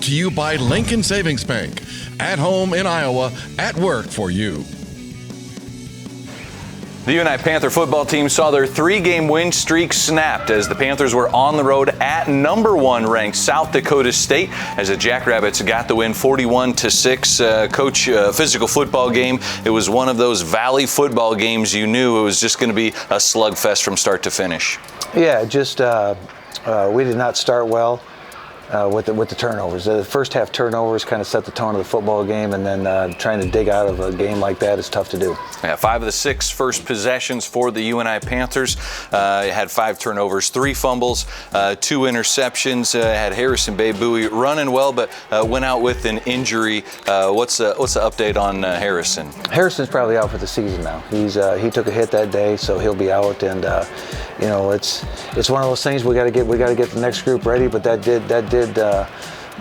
to you by Lincoln Savings Bank. At home in Iowa, at work for you. The UNI Panther football team saw their 3-game win streak snapped as the Panthers were on the road at number 1 ranked South Dakota State as the Jackrabbits got the win 41-6. Coach, physical football game. It was one of those valley football games you knew it was just going to be a slugfest from start to finish. Yeah, just we did not start well. With the turnovers. The first half turnovers kind of set the tone of the football game, and then trying to dig out of a game like that is tough to do. Yeah, 5 of the 6 first possessions for the UNI Panthers had 5 turnovers, 3 fumbles, 2 interceptions. Had Harrison Bowie running well, but went out with an injury. What's the update on Harrison? Harrison's probably out for the season now. He took a hit that day, so he'll be out. And it's one of those things we got to get the next group ready. But that did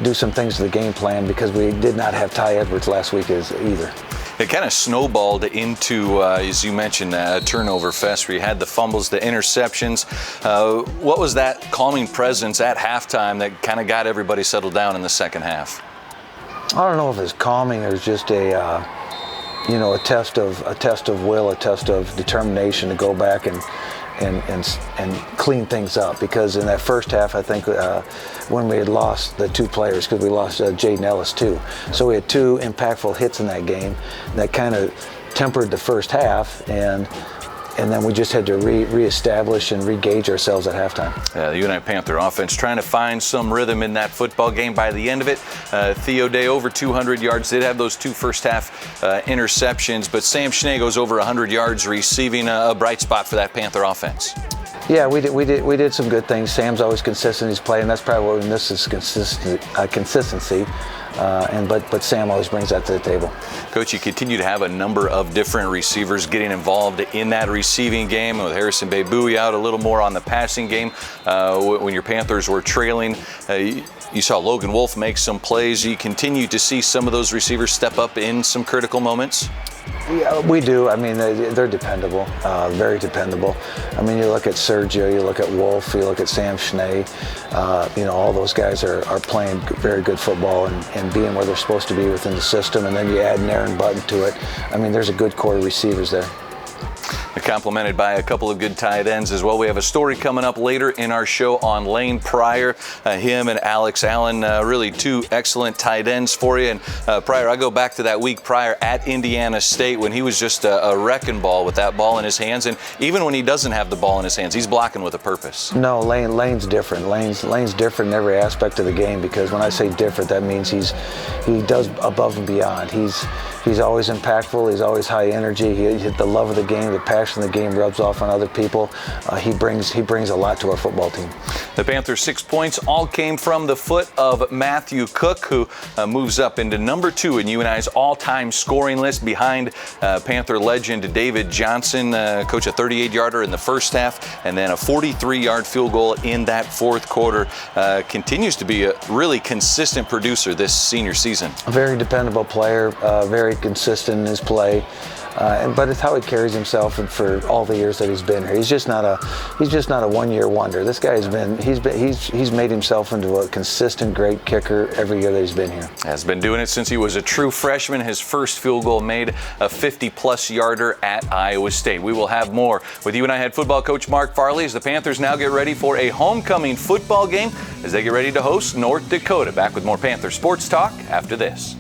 do some things to the game plan because we did not have Ty Edwards last week either. It kind of snowballed into, as you mentioned, a turnover fest where you had the fumbles, the interceptions. What was that calming presence at halftime that kind of got everybody settled down in the second half? I don't know if it's calming or just a test of will, a test of determination to go back and clean things up, because in that first half, I think when we had lost the 2 players, because we lost Jaden Ellis too, so we had 2 impactful hits in that game that kind of tempered the first half, and then we just had to reestablish and re-gauge ourselves at halftime. The UNI Panther offense trying to find some rhythm in that football game. By the end of it, Theo Day over 200 yards. Did have those 2 first half interceptions, but Sam Schnee goes over 100 yards, receiving a bright spot for that Panther offense. Yeah, we did some good things. Sam's always consistent. He's playing. That's probably what we miss is consistency. But Sam always brings that to the table. Coach, you continue to have a number of different receivers getting involved in that receiving game, with Harrison Bowie out, a little more on the passing game. When your Panthers were trailing, you saw Logan Wolf make some plays. You continue to see some of those receivers step up in some critical moments? Yeah, we do. I mean, they're dependable, very dependable. I mean, you look at Sergio, you look at Wolf, you look at Sam Schnee. All those guys are playing very good football and being where they're supposed to be within the system. And then you add Aaron Button to it. I mean, there's a good core of receivers there. Complemented by a couple of good tight ends as well. We have a story coming up later in our show on Lane Pryor. Him and Alex Allen, really 2 excellent tight ends for you. And Pryor, I go back to that week prior at Indiana State when he was just a wrecking ball with that ball in his hands. And even when he doesn't have the ball in his hands, he's blocking with a purpose. No, Lane's different. Lane's different in every aspect of the game, because when I say different, that means he does above and beyond. He's always impactful. He's always high energy. The love of the game, the passion of the game rubs off on other people. He brings a lot to our football team. The Panthers' 6 points all came from the foot of Matthew Cook, who moves up into number 2 in UNI's all-time scoring list behind Panther legend David Johnson. Coach, a 38-yarder in the first half, and then a 43-yard field goal in that fourth quarter. Continues to be a really consistent producer this senior season. A very dependable player, very consistent in his play. But it's how he carries himself for all the years that he's been here. He's just not a one-year wonder. This guy he's made himself into a consistent great kicker every year that he's been here. Has been doing it since he was a true freshman. His first field goal made, a 50-plus yarder at Iowa State. We will have more with UNI head football coach Mark Farley as the Panthers now get ready for a homecoming football game as they get ready to host North Dakota. Back with more Panther Sports Talk after this.